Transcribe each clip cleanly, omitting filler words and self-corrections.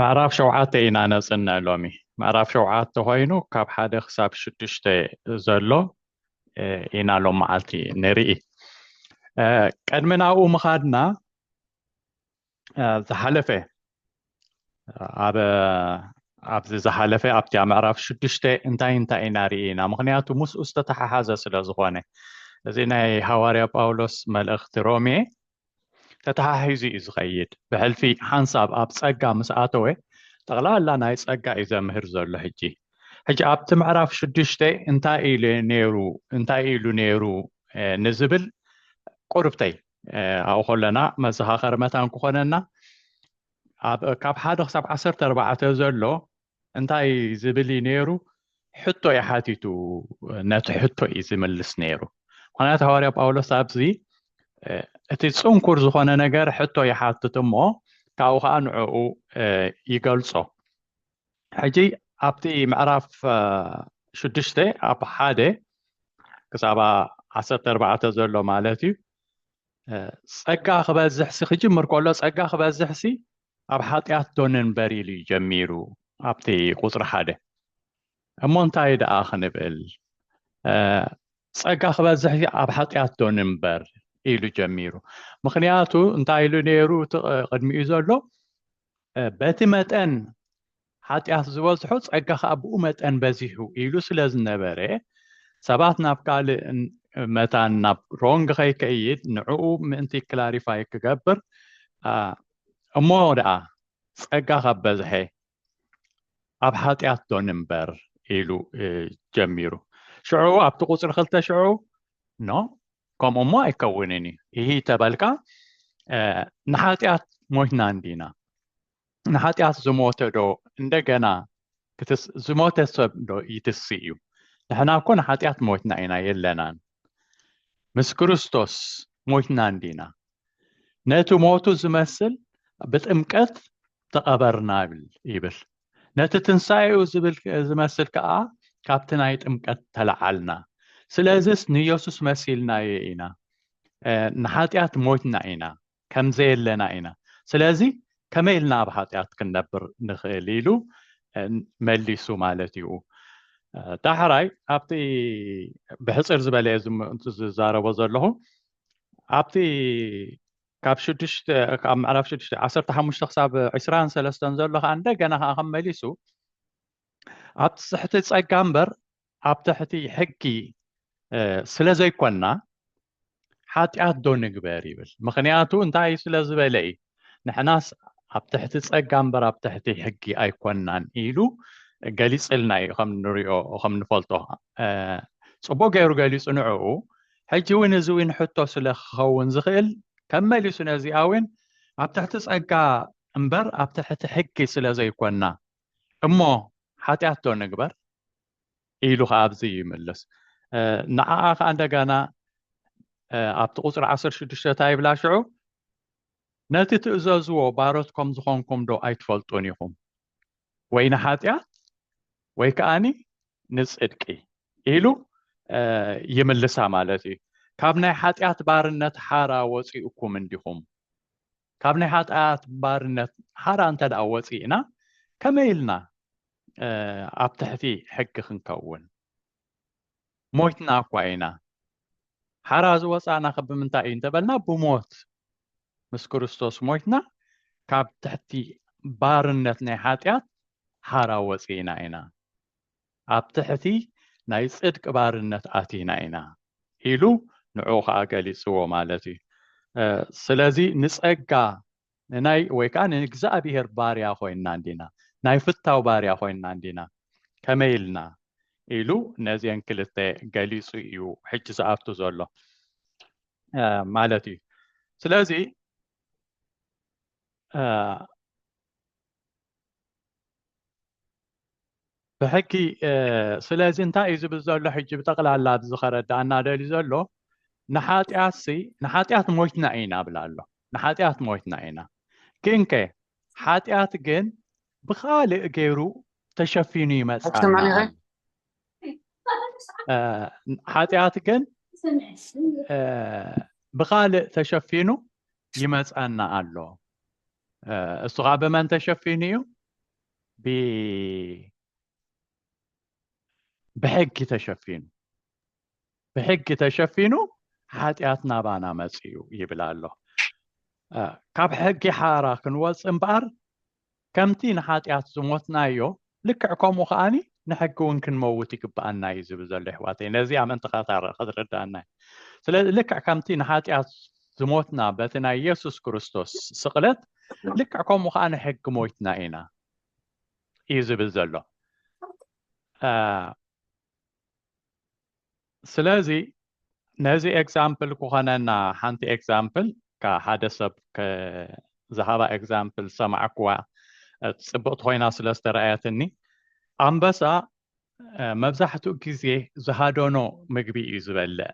معرف شوعات إنا نصنع لومي معرف شوعات هوينو كاب حدا خساب شدشت زلو إنا لو معلتي نري قد من أو مخادنا زحلفة أب أب زحلفة أب تيا معرف شدشت انتا إنا رينا مغنياتو مس أستتح حازة سلازغواني زينا هواريا باولوس ملأخت رومي تتححيزي إزغيد بهل في حنصاب أب صقا مساتوي تغلا ناي صقا إذا مهر زلو هجي هجي أب تمعرف شدشتي انتا إلو نيرو نزبل قربتي أو خلنا مزها متان كخوننا أب كاب حدا خساب 14 زلو انتا زبلي نيرو حطو يحاتيتو نات حطو إزملس نيرو قناة هواريا باولوس أبزي እቲ ፅንኩር ዝኾነ ነገር ሕቶ ይሓትት እሞ ካብኡ ከዓ ንዕኡ ይገልጾ ሕጂ ኣብቲ ምዕራፍ 6 ኣብ 1 ክሳብ 14 ዘሎ ማለት እዩ ፀጋ ክበዝሕ ሲ ክጅምር ከሎ ፀጋ ክበዝሕ ሲ ኣብ ሓጢኣት ዶ ንንበር ኢሉ ጀሚሩ ኣብቲ ቁፅሪ 1 እሞ እንታይ ደኣ ክንብል ፀጋ ክበዝሕ ኣብ ሓጢኣት ዶ ንንበር ኢሉ ጀሚሩ ምክንያቱ እንታይ ኢሉ ነይሩ ቅድሚኡ ዘሎ በቲ መጠን ሓጢኣት ዝበዝሖ ፀጋ ከዓ ብኡ መጠን በዚሑ ኢሉ ስለ ዝነበረ ሰባት ናብ ካልእ መታን ናብ ሮንግ ከይከይድ ንዕኡ ምእንቲ ክላሪፋይ ክገብር እሞ ደኣ ፀጋ ካብ በዝሐ ኣብ ሓጢኣት ዶ ንንበር ኢሉ ጀሚሩ ሽዑ ኣብቲ ቁፅሪ 2 ሽዑ ኖ ከምኡ እሞ ኣይከውንን እዩ ይህ ተበልካ ንሓጢኣት ሞትና እንዲና ንሓጢኣት ዝሞተ ዶ እንደገና ዝሞተ ሰብ ዶ ይትስ እዩ ንሕና እኮ ንሓጢኣት ሞትና ኢና የለናን ምስ ክርስቶስ ሞትና እንዲና ነቲ ሞቱ ዝመስል ብጥምቀት ተቐበርና ይብል ነቲ ትንሳኤኡ ዝመስል ከዓ ካብቲ ናይ ጥምቀት ተለዓልና ስለዚስ ንኢየሱስ መሲልና ኢና ንሓጢኣት ሞትና ኢና ከምዘየለና ኢና ስለዚ ከመይ ኢልና ኣብ ሓጢኣት ክንነብር ንኽእል ኢሉ መሊሱ ማለት እዩ ዳሕራይ ኣብቲ ብሕፅር ዝበለ ዝዛረቦ ዘለኹ ኣብቲ ካብ 6 ካብ ምዕራፍ 6 15 ክሳብ 23 ዘሎ ከዓ እንደገና ከዓ ከመሊሱ ኣብ ትሕቲ ፀጋ እምበር ኣብ ትሕቲ ሕጊ ስለ ዘይኮንና ሓጢኣት ዶ ንግበር ይብል ምክንያቱ እንታይ ስለ ዝበለ እዩ ንሕናስ ኣብ ትሕቲ ፀጋ እምበር ኣብ ትሕቲ ሕጊ ኣይኮንናን ኢሉ ገሊፅልና እዩ ከም ንሪኦ ከም ንፈልጦ ፅቡቅ ገይሩ ገሊፁ ንዕኡ ሕጂ እውን እዚ እውን ሕቶ ስለ ክኸውን ዝኽእል ከመሊሱ ነዚኣ እውን ኣብ ትሕቲ ፀጋ እምበር ኣብ ትሕቲ ሕጊ ስለ ዘይኮንና እሞ ሓጢኣት ዶ ንግበር ኢሉ ከዓ ኣብዚ ይምልስ ንዓኣ ከዓ እንደገና ኣብቲ ቁፅሪ 16 እንታይ ይብላ ሽዑ ነቲ ትእዘዝዎ ባሮትኩም ዝኾንኩም ዶ ኣይትፈልጡን ኢኹም ወይ ንሓጢኣት ወይ ከዓኒ ንፅድቂ ኢሉ ይምልሳ ማለት እዩ ካብ ናይ ሓጢኣት ባርነት ሓራ ወፂኡኩም እንዲኹም ካብ ናይ ሓጢኣት ባርነት ሓራ እንተደኣ ወፂእና ከመይ ኢልና ኣብ ትሕቲ ሕጊ ክንከውን ሞትና እኳ ኢና ሓራ ዝወፃእና ብምንታይ እዩ እንተበልና ብሞት ምስ ክርስቶስ ሞትና ካብ ትሕቲ ባርነት ናይ ሓጢኣት ሓራ ወፂእና ኢና ኣብ ትሕቲ ናይ ፅድቂ ባርነት ኣቲና ኢና ኢሉ ንዕኡ ከዓ ገሊፅዎ ማለት እዩ ስለዚ ንፀጋ ናይ ወይ ከዓ ንእግዚኣብሔር ባርያ ኮይንና እንዲና ናይ ፍታው ባርያ ኮይንና እንዲና ከመይ ኢልና ኢሉ ነዚአን ክልተ ገሊፁ እዩ ሕጂ ዝኣቱ ዘሎ ማለት እዩ ስለዚ ብሕጊ ስለዚ እንታይ እዩ ዝብል ዘሎ ሕጂ ብጠቕላላ ዝኸረዳእና ደልዩ ዘሎ ንሓጢኣት ሞይትና ኢና ብላ ኣሎ ንሓጢኣት ሞይትና ኢና ግን ከ ሓጢኣት ግን ብኻልእ ገይሩ ተሸፊኑ ይመፅኣና ሓጢኣት ግን ብኻልእ ተሸፊኑ ይመፅኣና ኣሎ እሱ ከዓ ብመን ተሸፊኑ እዩ بحق تشفينو بحق تشفينو حاتياتنا بانا مسيو يبلا الله كاب حقي حارا كنوص امبار كمتي نحاتيات زموتنا يو لكعكم وخاني نحكون كنموت يقبأنا يزب زل حواتي نزي عم انت خاطر دانا سلا لكع كمتي نحاتيات زموتنا بتنا يسوس كريستوس سقلت لكعكم وخاني حق موتنا اينا يزب زلو سلازي نزي اكزامبل كوخانا حانتي اكزامبل كحدا سب كزهابا اكزامبل سمعكوا ጽብቕቲ ኮይና ስለ ዝተረኣያትኒ ኣንበሳ መብዛሕትኡ ግዜ ዝሃደኖ ምግቢ እዩ ዝበልዕ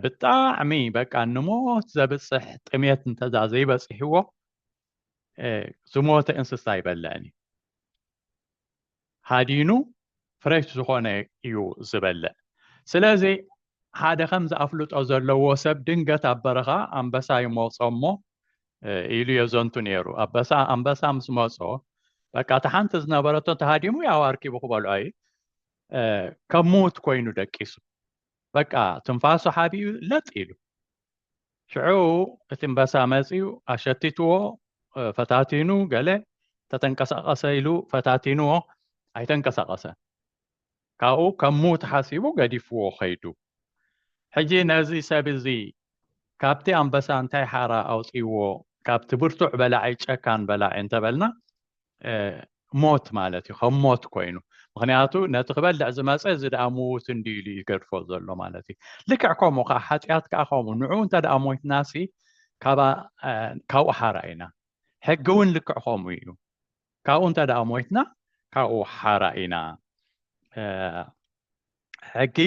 ብጣዕሚ በቃ ንሞት ዘብፅሕ ጥሜት እንተዛ ዘይበፅሕዎ ዝሞተ እንስሳ ይበልዕኒ ሃዲኑ ፍሬሽ ዝኾነ እዩ ዝበልዕ ስለዚ ሓደ ከም ዝኣፍልጦ ዘለዎ ሰብ ድንገት ኣብ በረኻ ኣንበሳ ይመፆ እሞ ኢሉ የዘንቱ ነይሩ ኣንበሳ ምስ መፆ በቃ ተሓንቲ ዝነበረቶ ተሃዲሙ ያው ኣርኪቡ ክበልዖ እዩ ከሙት ኮይኑ ደቂሱ በቃ ትንፋሱ ሓቢኡ ለጥ ኢሉ ሽዑ እቲ ኣንበሳ መፂኡ ኣሸቲትዎ ፈታቲኑ ገለ ተተንቀሳቐሰ ኢሉ ፈታቲንዎ ኣይተንቀሳቐሰን ካብኡ ከሙት ሓሲቡ ገዲፍዎ ኸይዱ ሕጂ ነዚ ሰብ እዚ ካብቲ ኣንበሳ እንታይ ሓራ ኣውፂዎ ካብቲ ብርቱዕ በላዓይ ጨካን በላዕ እንተበልና ሞት ማለት እዩ ከም ሞት ኮይኑ ምክንያቱ ነቲ ክበልዕ ዝመፀ እዚ ደኣ ሙት እንዲሉ ይገድፎ ዘሎ ማለት እዩ ልክዕ ከምኡ ከዓ ሓጢኣት ከዓ ከምኡ ንዑ እንተ ደኣ ሞትናሲ ካብኡ ሓራ ኢና ሕጊ እውን ልክዕ ከምኡ እዩ ካብኡ እንተ ደኣ ሞትና ካብኡ ሓራ ኢና ሕጊ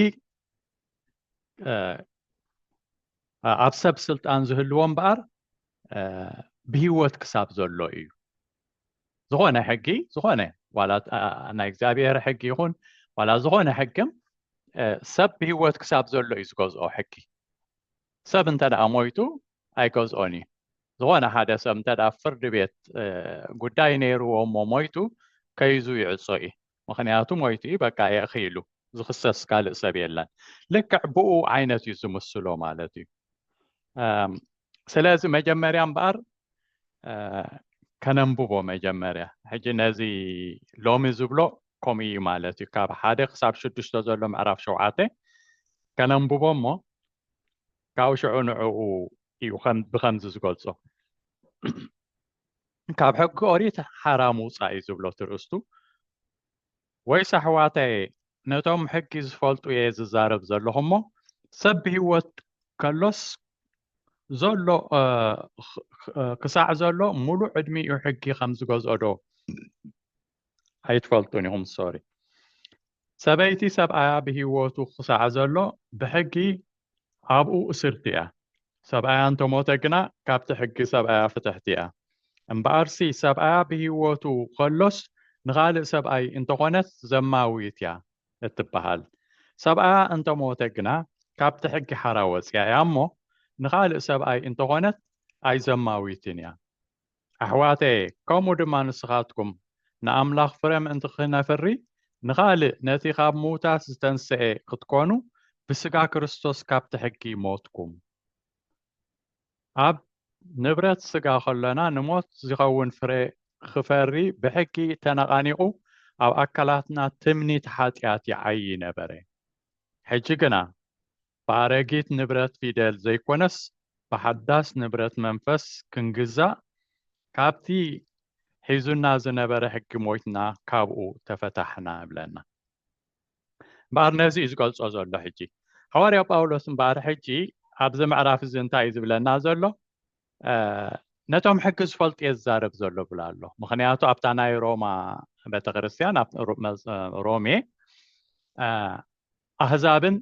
ኣብ ሰብ ስልጣን ዝህልዎ እምበኣር ብሂወት ክሳብ ዘሎ እዩ ዝኾነ ሕጊ ዝኾነ ዋላ ናይ እግዚኣብሔር ሕጊ ይኹን ዋላ ዝኾነ ሕግም ሰብ ብሂወት ክሳብ ዘሎ እዩ ዝገዝኦ ሕጊ ሰብ እንተ ደኣ ሞይቱ ኣይገዝኦን እዩ ዝኾነ ሓደ ሰብ እንተ ደኣ ፍርዲ ቤት ጉዳይ ነይርዎ እሞ ሞይቱ ከይዙ ይዕፆ እዩ ምክንያቱ ሞይቱ እዩ በቃ የእኺሉ ዝኽሰስ ካልእ ሰብ የለን ልክዕ ብኡ ዓይነት እዩ ዝምስሎ ማለት እዩ ስለዚ መጀመርያ እምበኣር ከነንብቦ መጀመርያ ሕጂ ነዚ ሎሚ ዝብሎ ከምኡ እዩ ማለት እዩ ካብ 1 ክሳብ 6 ዘሎ ምዕራፍ 7 ከነንብቦ እሞ ካብኡ ሽዑ ንዕኡ እዩ ብከምዚ ዝገልጾ ካብ ሕጊ ኦሪት ሓራ ምውፃእ እዩ ዝብሎ ትርእስቱ ወይስ ኣሕዋተይ ነቶም ሕጊ ዝፈልጡ እየ ዝዛረብ ዘለኹ እሞ ሰብ ብሂወት ከሎስ ዘሎ ክሳዕ ዘሎ ሙሉእ ዕድሚኡ ሕጊ ከም ዝገዝኦ ዶ ኣይትፈልጡን ኢኹም ሶሪ ሰበይቲ ሰብኣያ ብሂወቱ ክሳዕ ዘሎ ብሕጊ ኣብኡ እስርቲ እያ ሰብኣያ እንተሞተ ግና ካብቲ ሕጊ ሰብኣያ ፍትሕቲ እያ እምበኣርሲ ሰብኣያ ብሂወቱ ከሎስ ንኻልእ ሰብኣይ እንተኾነት ዘማዊት እያ እትበሃል ሰብኣያ እንተሞተ ግና ካብቲ ሕጊ ሓራ ወፅያ እያ እሞ ንኻልእ ሰብኣይ እንተኾነት ኣይዘማዊትን እያ ኣሕዋተይ ከምኡ ድማ ንስኻትኩም ንኣምላኽ ፍረ ምእንቲ ክነፍሪ ንኻልእ ነቲ ካብ ምውታት ዝተንስአ ክትኮኑ ብስጋ ክርስቶስ ካብቲ ሕጊ ሞትኩም ኣብ ንብረት ስጋ ከለና ንሞት ዝኸውን ፍረ ክፈሪ ብሕጊ ተነቃኒቑ ኣብ ኣካላትና ትምኒት ሓጢኣት ይዓይ ነበረ ሕጂ ግና በኣረጊት ንብረት ፊደል ዘይኮነስ ብሓዳስ ንብረት መንፈስ ክንግዛእ ካብቲ ሒዙና ዝነበረ ሕጊ ሞይትና ካብኡ ተፈታሕና ብለና እምበኣር ነዚ እዩ ዝገልጾ ዘሎ ሕጂ ሐዋርያ ጳውሎስ እምበኣር ሕጂ ኣብዚ ምዕራፍ እዚ እንታይ እዩ ዝብለና ዘሎ ነቶም ሕጊ ዝፈልጡ እየ ዝዛረብ ዘሎ ብላ ኣሎ ምክንያቱ ኣብታ ናይ ሮማ ቤተክርስትያን ኣብ ሮሜ ኣህዛብን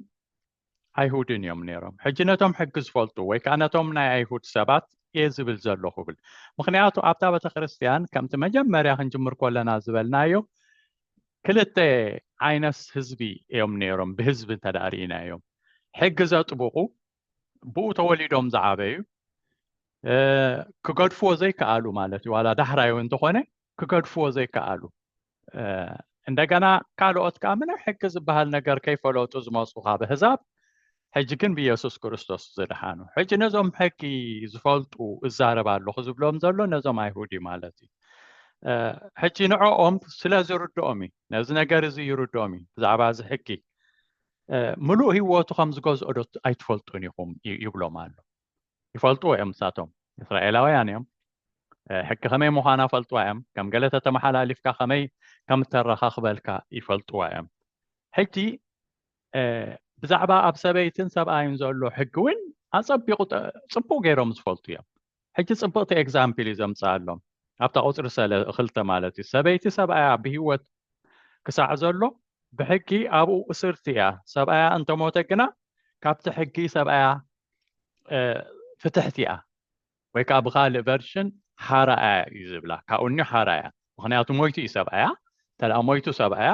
ኣይሁድን እዮም ነይሮም ሕጂ ነቶም ሕጊ ዝፈልጡ ወይ ከዓ ነቶም ናይ ኣይሁድ ሰባት እየ ዝብል ዘለኹ ብል ምክንያቱ ኣብታ ቤተክርስትያን ከምቲ መጀመርያ ክንጅምር ከለና ዝበልናዮ ክልተ ዓይነት ህዝቢ እዮም ነይሮም ብህዝቢ እንተዳርኢና እዮም ሕጊ ዘጥብቑ ብኡ ተወሊዶም ዝዓበዩ ክገድፍዎ ዘይከኣሉ ማለት እዩ ዋላ ዳሕራዩ እንተኾነ ክገድፍዎ ዘይከኣሉ እንደገና ካልኦት ካምነ ሕግዝ በሃል ነገር ከይፈለጡ ዝመጽኡኻ ብሕዛብ ሕጂ ግን ብኢየሱስ ክርስቶስ ዝድሓኑ ሕጂ ነዞም ሕጊ ዝፈልጡ እዛረብ ኣለኹ ዝብሎም ዘሎ ነዞም ኣይሁዲ ማለት እዩ ሕጂ ንዕኦም ስለ ዝርድኦም እዩ ነዚ ነገር እዚ ይርድኦም እዩ ብዛዕባ እዚ ሕጊ ምሉእ ህይወቱ ከም ዝገዝኦ ዶ ኣይትፈልጡን ኢኹም ይብሎም ኣሎ ይፈልጥዎ እዮም ንሳቶም እስራኤላውያን እዮም ሕጊ ከመይ ምዃና ፈልጥዋ እዮም ከም ገለ ተተመሓላሊፍካ ከመይ ከም ተረኻኽበልካ ይፈልጥዋ እዮም ሕጂ ብዛዕባ ኣብ ሰበይትን ሰብኣይን ዘሎ ሕጊ እውን ኣጸቢቑ ጽቡቕ ገይሮም ዝፈልጡ እዮም ሕጂ ጽቡቕቲ ኤግዛምፕል እዩ ዘምጽኣሎም ኣብታ ቁፅሪ 2 ማለት እዩ ሰበይቲ ሰብኣያ ብህይወት ክሳዕ ዘሎ ብሕጊ ኣብኡ እስርቲ እያ ሰብኣያ እንተሞተ ግና ካብቲ ሕጊ ሰብኣያ ፍትሕቲ እያ ወይ ከዓ ብኻልእ ቨርሽን ሓራያ እዩ ዝብላ ካብኡኒ ሓራያ ምክንያቱ ሞይቱ እዩ ሰብኣያ ተልኣ ሞይቱ ሰብኣያ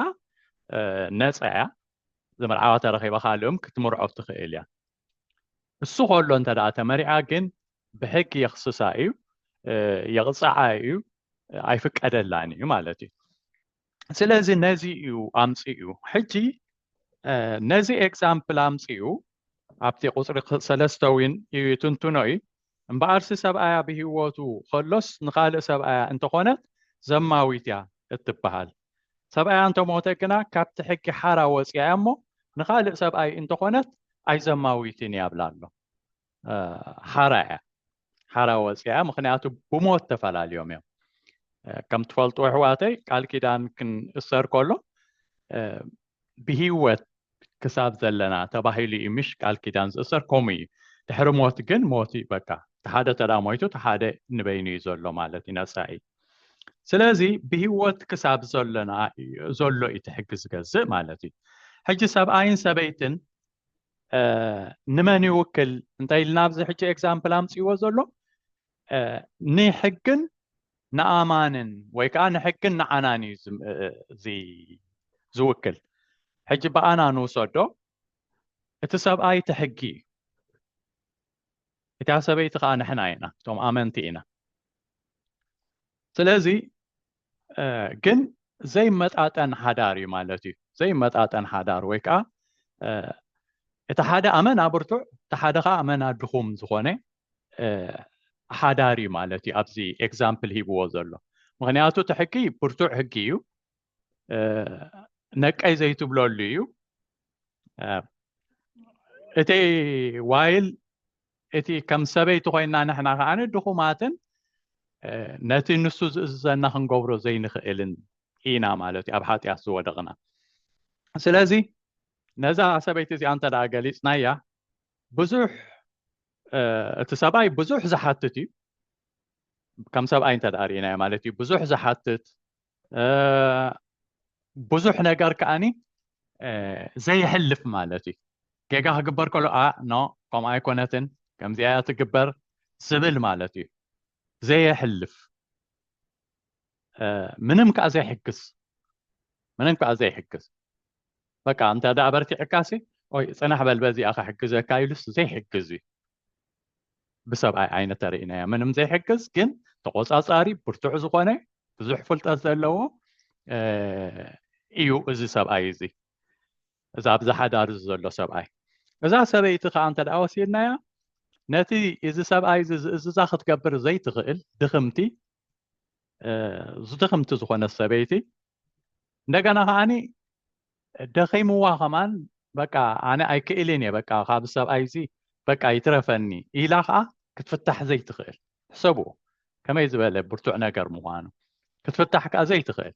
ነፃ እያ ዝምርዓዋ ተረኺባ ካልኦም ክትምርዖ ትኽእል እያ እሱ ከሎ እንተደኣ ተመሪዓ ግን ብሕጊ የኽስሳ እዩ የቕፅዓ እዩ ኣይፍቀደላን እዩ ማለት እዩ ስለዚ ነዚ እዩ ኣምፂኡ ሕጂ ነዚ ኤግዛምፕል ኣምፂኡ ኣብቲ ቁፅሪ 3 እውን ይትንትኖ እዩ እምበኣርሲ ሰብኣያ ብህይወቱ ከሎስ ንኻልእ ሰብኣያ እንተኾነት ዘማዊት እያ እትበሃል ሰብኣያ እንተሞተ ግና ካብቲ ሕጊ ሓራ ወፂያ እሞ ንኻልእ ሰብኣይ እንተኾነት ኣይዘማዊትን እያ ብላ ኣሎ ሓራ ወፂያ ምክንያቱ ብሞት ተፈላለዮም እዮም ከም ትፈልጥዎ ኣሕዋተይ ቃል ኪዳን ክንእሰር ከሎ ብህይወት ክሳብ ዘለና ተባሂሉ እዩ ምሽ ቃል ኪዳን ዝእሰር ከምኡ እዩ ድሕሪ ሞት ግን ሞት በቃ ተሓደ ተዳ ሞይቱ ተሓደ ንበይኑ እዩ ዘሎ ማለት እዩ ነፃ እዩ ስለዚ ብህይወት ክሳብ ዘለና ዘሎ እዩ ትሕጊ ዝገዝእ ማለት እዩ ሕጂ ሰብኣይን ሰበይትን ንመን ይውክል እንታይ ኢልና ኣብዚ ሕጂ ኤግዛምፕል ኣምፂዎ ዘሎ ንሕግን ንኣማንን ወይ ከዓ ንሕግን ንዓናን እዩ ዝውክል ሕጂ ብኣና ንውሰዶ እቲ ሰብኣይ ትሕጊ እዩ እታ ሰበይቲ ከዓ ንሕና ኢና እቶም ኣመንቲ ኢና ስለዚ ግን ዘይመጣጠን ሓዳር እዩ ማለት እዩ ዘይመጣጠን ሓዳር ወይ ከዓ እቲ ሓደ ኣመና ብርቱዕ እቲ ሓደ ከዓ ኣመና ድኹም ዝኾነ ሓዳር እዩ ማለት እዩ ኣብዚ ኤግዛምፕል ሂብዎ ዘሎ ምክንያቱ እቲ ሕጊ ብርቱዕ ሕጊ እዩ ነቀይ ዘይትብለሉ እዩ እቲ ዋይል እቲ ከም ሰበይቲ ኮይና ንሕና ከዓ ድኹማትን ነቲ ንሱ ዝእዘዘና ክንገብሮ ዘይንኽእልን ኢና ማለት እዩ ኣብ ሓጢኣት ዝወደቕና ስለዚ ነዛ ሰበይቲ እዚኣ እንተ ደኣ ገሊፅናያ ብዙሕ እቲ ሰብኣይ ብዙሕ ዝሓትት እዩ ከም ሰብኣይ እንተ ደኣ ርኢናዮ ማለት እዩ ብዙሕ ዝሓትት ብዙሕ ነገር ከዓኒ ዘይሕልፍ ማለት እዩ ጌጋ ክግበር ከሎ ኖ ከምኡ ኣይኮነትን ከምዚኣ ትግበር ዝብል ማለት እዩ ዘይሕልፍ ምንም ከዓ ዘይሕግዝ በቃ እንተ ደኣ በርቲዕካሲ ወይ ፅናሕ በል በዚኣ ክሕግዘካ ኢሉስ ዘይሕግዝ እዩ ብሰብኣይ ዓይነት ተርኢናዮ ምንም ዘይሕግዝ ግን ተቆፃፃሪ ብርቱዕ ዝኾነ ብዙሕ ፍልጠት ዘለዎ እዩ እዚ ሰብኣይ እዚ እዛ ኣብዛ ሓዳር ዘሎ ሰብኣይ እዛ ሰበይቲ ከዓ እንተ ደኣ ወሲድናያ ነቲ እዚ ሰብኣይ እዛ ክትገብር ዘይትኽእል ድኽምቲ ዝኾነ ሰበይቲ እንደገና ከዓኒ ደኺምዋ ከማን በቃ ኣነ ኣይክእልን እየ በቃ ካብ ሰብኣይ እዚ በቃ ይትረፈኒ ኢላ ከዓ ክትፍታሕ ዘይትኽእል ሕሰብዎ ከመይ ዝበለ ብርቱዕ ነገር ምዃኑ ክትፍታሕ ከዓ ዘይትኽእል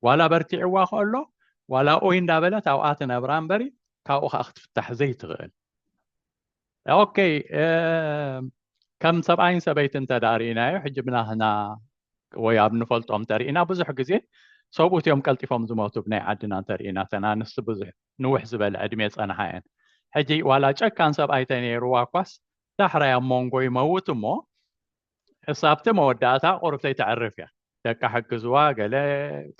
ዋላ በርቲዕዋ ከሎ ዋላ ኦይ እንዳበለት ኣብኣ ትነብራ እምበሪ ካብኡ ከዓ ክትፍታሕ ዘይትኽእል ኦኬ ከም ሰብኣይን ሰበይትን ተዳሪእናዮ ሕጂ ብናህና ወይ ኣብ ንፈልጦም ተርኢና ብዙሕ ግዜ ሰብኡት እዮም ቀልጢፎም ዝሞቱ ብናይ ዓድና ተርኢና ተናንስ ብዙሕ ንውሕ ዝበለ ዕድሜ ፀናሓ እየን ሕጂ ዋላ ጨካን ሰብኣይ ተነይሩዋ እኳስ ዳሕራይ ኣብ መንጎ ይመውት እሞ እሳብቲ መወዳእታ ቁርብተይ ተዕርፍ እያ ደቃ ሕግዝዋ ገለ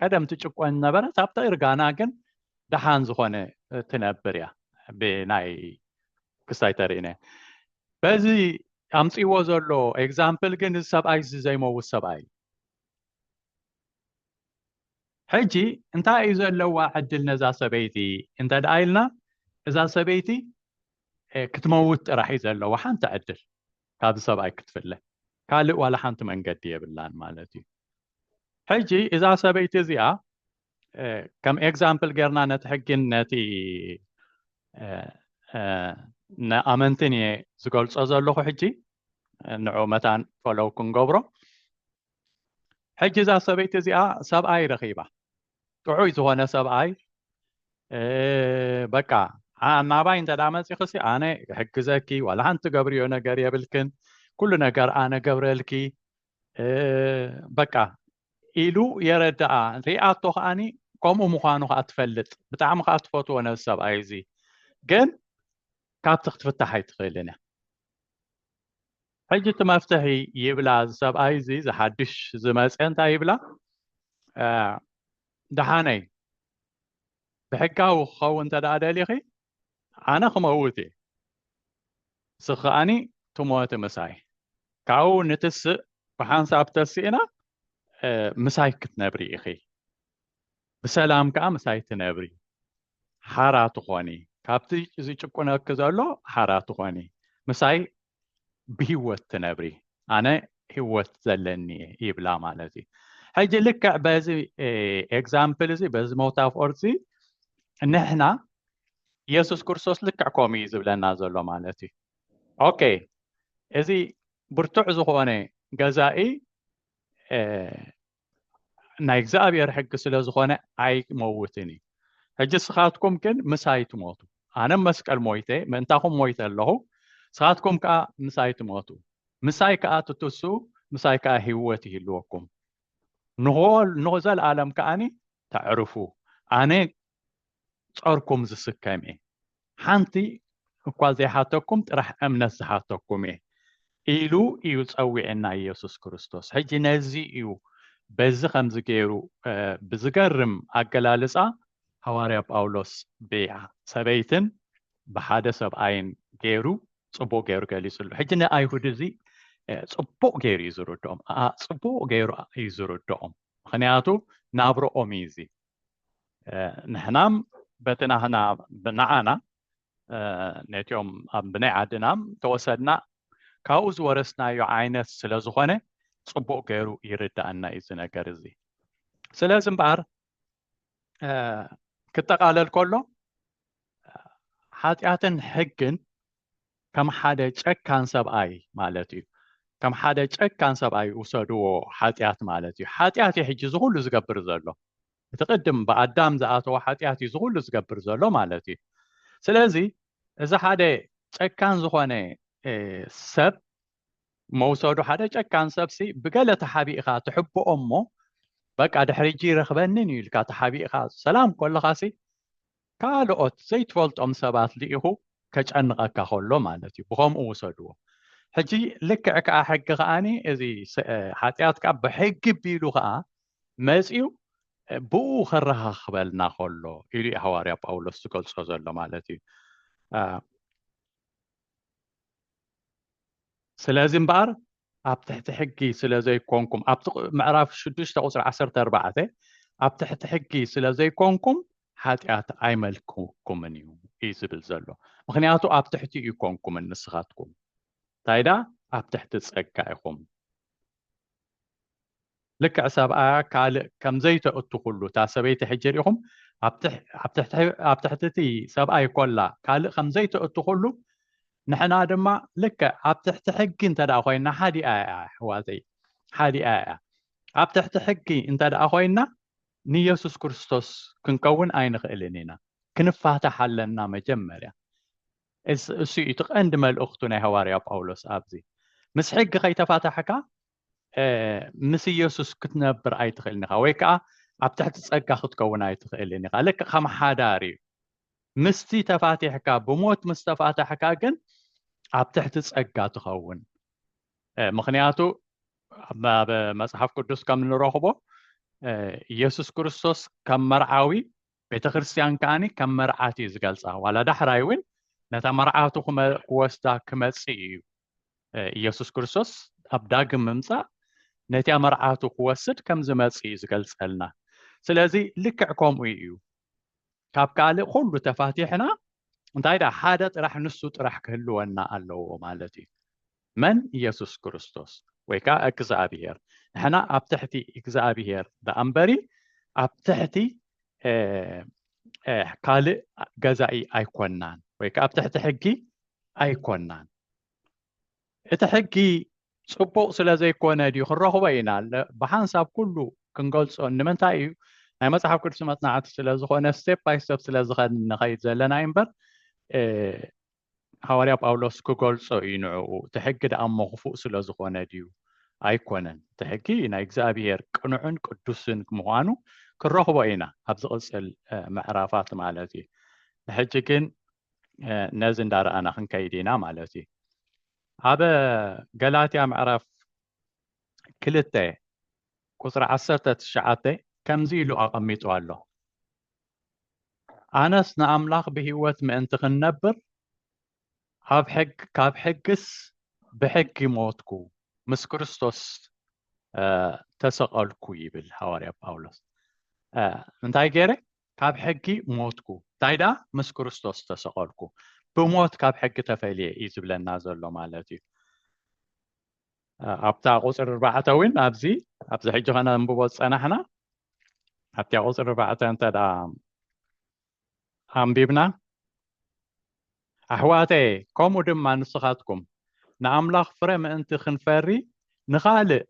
ቀደም ትጭቆን ነበረት ኣብቲ እርጋና ግን ደሓን ዝኾነ ትነብር እያ ብናይ ክሳይ ተርኢና በዚ ኣምፂዎ ዘሎ ኤግዛምፕል ግን ሰብኣይ ዘይመውት ሰብኣይ حجي انت اذا لو عدلنا ذا سبيتي انت دايلنا اذا سبيتي كتموت راح يزلوا حان تعدل هذا سبعي كتفله قال ولا حانت من قديه بالله مالتي حجي اذا سبيتي زيا كم اكزامبل غيرنا نتحقن نتي نأمنتني زقول صزلو حجي نعو متان فلو كنقبرو حجي اذا سبيتي زيا سبعي رخيبه تعوي زوانا سبعي بقى أنا باين تدامن سيخسي أنا حكزكي ولا أنت قبريو نجار يبلكن كل نجار أنا قبرلكي بقى إلو يردع رياض أني قوم مخانو أتفلت بتعم أتفوت وأنا السب أيزي جن كاب تفتح يتخيلنا حاجة مفتاحي يبلا السب أيزي زحدش زماس أنت يبلا دهاني بحكاو خو أنت دادليخي أنا خموتي سخاني تموت مساي كاو نتس بحان سابتسينا مساي كتنبري إخي بسلام كا مساي تنبري حارات خواني كابتي زي تشكونا كزالو حارات خواني مساي بهوت تنبري أنا هوت زلني يبلا مالتي هيجي لك بازي اكزامبل زي باز موتا فورزي ان احنا يسوس كورسوس لك كومي زبلنا زلو مالتي اوكي ازي برتع زخواني جزائي ናይ እግዚኣብሔር ሕጊ ስለ ዝኾነ ኣይሞውትኒ ሕጂ ስኻትኩም ግን ምሳይ ትሞቱ ኣነ መስቀል ሞይተ ምእንታኹም ሞይተ ኣለኹ ስኻትኩም ከዓ ምሳይ ትሞቱ ምሳይ ከዓ ትትሱ ምሳይ ከዓ ህይወት ይህልወኩም ንሆ ዘለዓለም ከዓኒ ተዕርፉ ኣነ ጸርኩም ዝስከም እየ ሓንቲ እኳ ዘይሓተኩም ጥራሕ እምነት ዝሓተኩም እየ ኢሉ እዩ ፀዊዕና ኢየሱስ ክርስቶስ ሕጂ ነዚ እዩ በዚ ከም ዝገይሩ ብዝገርም ኣገላልፃ ሐዋርያ ጳውሎስ ብሰበይትን ብሓደ ሰብኣይን ገይሩ ጽቡቕ ገይሩ ገሊጹሉ ሕጂ ንኣይሁድ እዚ ጽቡቕ ገይሩ እዩ ዝርድኦም ጽቡቕ ገይሩ እዩ ዝርድኦም ምክንያቱ ናብሮኦም እዩ እዚ ንሕናም በቲ ናህና ብንዓና ነቲኦም ብናይ ዓድናም ተወሰድና ካብኡ ዝወረስናዮ ዓይነት ስለ ዝኾነ ጽቡቕ ገይሩ ይርዳእና እዚ ነገር እዚ ስለዚ እምበር ክጠቃለል ከሎ ሓጢኣትን ሕግን ከም ሓደ ጨካን ሰብኣይ ማለት እዩ ከም ሓደ ጨካን ሰብኣይ ውሰድዎ ሓጢኣት ማለት እዩ ሓጢኣት እዩ ሕጂ ዝኩሉ ዝገብር ዘሎ እቲ ቅድም ብኣዳም ዝኣተወ ሓጢኣት እዩ ዝኩሉ ዝገብር ዘሎ ማለት እዩ ስለዚ እዚ ሓደ ጨካን ዝኾነ ሰብ موسودو حدا كان سبسي بقالة تحابيقها تحبو أمه بقى دحريجي رخبني نيلكا تحابيقها سلام كل خاسي قالوا أوت زيت فولت أم سبات ليه كج أنغاكا خلو مالتي بهم موسودو حجي لك عكا حق غاني إذي حاتياتك بحق بيلوغا مزيو بو خرها خبلنا خلو إلي حواري باولوس تقول سوزلو مالتي سلازم بار أب تحت حقي سلازي كونكم أب معرف شدوش تقصر 14 أب تحت حقي سلازي كونكم حاتيات عملكم منيو يزبل زلو مخنياتو أب تحتي يكونكم من نسخاتكم تايدا أب تحت تسقايكم لك عساب كال كم زيت أتقولوا تاسبيت حجريهم أب تحتي سبعي كلها كال كم زيت أتقولوا نحنا دما لك عب تحت حقي انت دا اخوينا حادي حوازي حادي عب تحت حقي انت دا اخوينا نيسوس كريستوس كنكون اين خلينينا كنفاتح لنا مجمريا اس يتقند مال اختنا حواريا باولوس ابزي مس حق خي تفاتحك مس يسوس كتنبر اي تخلينا ويكا عب تحت تصقا كتكون اي تخليني لك خم حداري مستي تفاتحك بموت مستفاتحك كن عب تحت تصقا تخون مخنياتو بمصحف قدس كم نروحبو يسوس كريستوس كم مرعاوي بيت ክርስቲያን كاني كم مرعاتي زغلصا ولا دحرايوين نتا مرعاتو وستا كمصي يسوس كريستوس اب داغم ممصا نتا مرعاتو وسد كم زمصي زغلصلنا سلازي لكعكم ويو كاب قال كله تفاتيحنا انتي دا حدا راح نسو راح كهلونا الله مالتي من يسوع كريستوس ويكا اكزابير هنا ابتحتي اكزابير دا امبري ابتحتي كالي غزائي ايكونان ويكا ابتحتي حقي ايكونان اتحقي صبو سلازي كونا دي خرخو بينا بحانساب كله كنقولص نمنتاي ናይ መጽሓፍ ቅዱስ መጽናዕቲ ስለ ዝኾነ ስቴፕ ባይ ስቴፕ ስለ ዝኸድ ንኸይድ ዘለና እምበር ሐዋርያ ጳውሎስ ክገልጾ እዩ ንዕኡ ትሕጊ ደኣ መኽፉእ ስለ ዝኾነ ድዩ ኣይኮነን ትሕጊ ናይ እግዚአብሔር ቅኑዕን ቅዱስን ምዃኑ ክረኽቦ ኢና ኣብ ዝቕፅል ምዕራፋት ማለት እዩ ንሕጂ ግን ነዚ እንዳረኣና ክንከይድ ኢና ማለት እዩ ኣብ ገላትያ ምዕራፍ 2 ቁፅሪ 19 كمزي له أقميتو الله أناس نأملاق بهوت مأنت خنبر هاب حق كاب حقس بحق موتكو مس كريستوس تسقلكو يبل حواري باولوس من تاي غيري كاب حقي موتكو تايدا مس كريستوس تسقلكو بموت كاب حق تفعليه يزبل النازل له مالتي أبتا قصر 4 وين أبزي حجو أنا نبوص أنا حنا حتى قصر 4 أنت دا أمبيبنا أحواتي كومو دم نسخاتكم نعملاق فرم أنت خنفري نغالي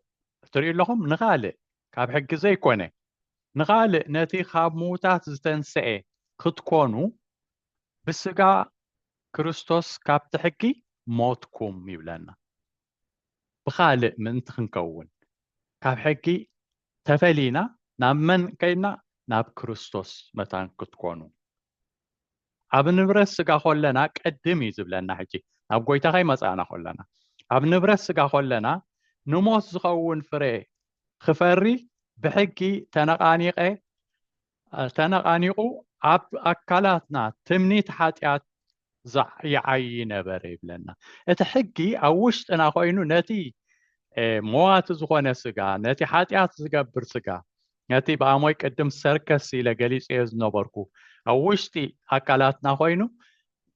تري لهم نغالي كاب حق زي كونه نغالي نتي خاب موتات زتنسئ خدكونو بسقا كريستوس كاب تحكي موتكم يبلنا بخالق من تخنكون كاب حقي تفلينا ناب من كينا ناب كريستوس متان كتكونو اب نبرس سقا خلنا قدم يزبلنا حجي اب قويتا خي مصانا خلنا اب نبرس سقا خلنا نموت زخون فري خفري بحقي تنقانيقو اب اكالاتنا تمنيت حاتيات يعي نبري بلنا اتحقي اوشتنا خوينو نتي موات زخونه سقا نتي حاتيات زقبر سقا نتي باموي قدم سركس الى غليص يزنبركو اوشتي اكالاتنا خوينو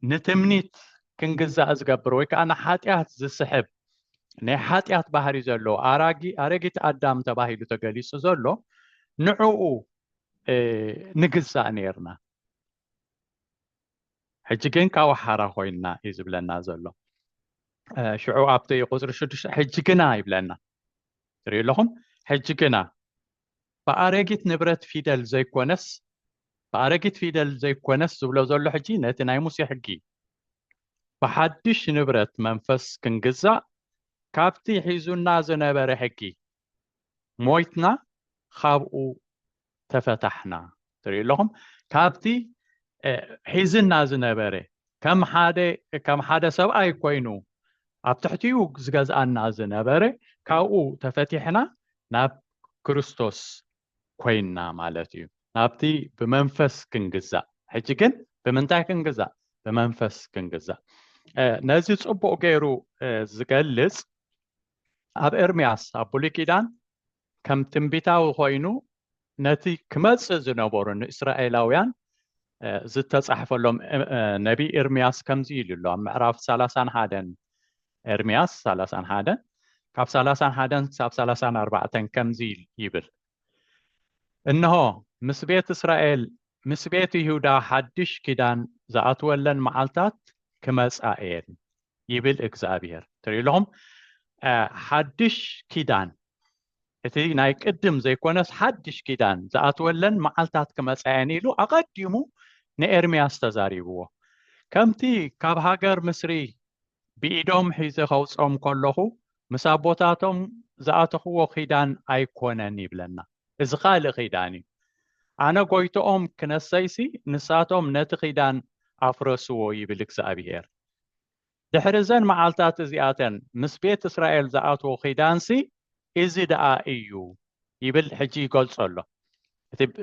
نتمنيت كنغزا ازغبر وي كانا حاتيات زسحب ني حاتيات بحري زلو ارغيت ادم تباهيلو تغليص زلو نعو نغزا نيرنا حجكن كاو حرا خوينا يزبلنا زلو شعو ابتي قصر شدش حجكنا يبلنا تري لهم حجكنا فارغيت نبرت فيدل زي كونس فارغيت فيدل زي كونس زبلو زلو حجي نتي ناي موسى حجي فحدش نبرت منفس كنغزا كابتي حيزونا زنبر حجي مويتنا خابو تفتحنا تري لهم كابتي حيزنا زنبره كم حدا سبعي كوينو ابتحتيو زغزانا زنبره كاو تفتحنا ناب كريستوس كوينا مالتيو نابتي بمنفس كنغزا حجكن بمنتاي كنغزا بمنفس كنغزا نازي صبو غيرو زغلص اب ارمياس ابوليكيدان كم تنبيتاو خوينو نتي كمص زنبورن اسرائيلاويان زتتصحفلهم نبي إرمياس كمزي يلو معراف 31 إرمياس 31 كاب 31 ساب 34 كمزي يبل إنه مسبيت إسرائيل مسبيت يهودا حدش كدان زعت ولن معلتات كمسائل يبل إكزابير تري لهم حدش كدان اتي ناي قدم زي كونس حدش كدان زعت ولن معلتات كمسائل يلو أقدمو نإرمياس تزاريبو كمتي كاب هاجر مصري بإيدهم حيزة خوصهم كلهو مسابوتاتهم زعتخو خيدان أيكونن يبلنا إذ خالق خيداني أنا قويتهم كنسيسي نساتهم نتخيدان أفرسو يبلك زابير دحرزن معالتات زياتن مسبيت إسرائيل زعتو خيدانسي إذ دعا إيو يبل حجي قلت الله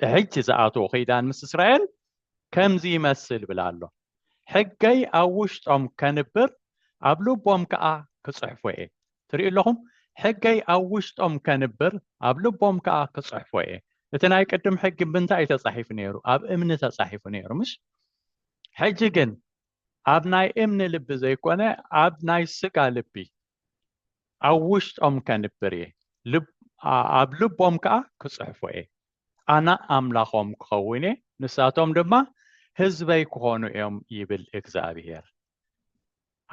حجي زعتو خيدان مس إسرائيل كم زي يمثل بلالو حقي أوشتهم كنبر قبلو بوم كأ كصحفوه تري لهم حقي أوشتهم كنبر قبلو بوم كأ كصحفوه اتناي قدم حق بنتا يتصحيف نيرو اب امن تصحيف نيرو مش حجيجن اب ناي امن لب زي كونه اب ناي سقا لبي اوشت ام كان بري لب اب لبهم كا كصحفو ايه انا املاخهم كخونه نساتهم دما حزبي كونو يوم يبل اغزابير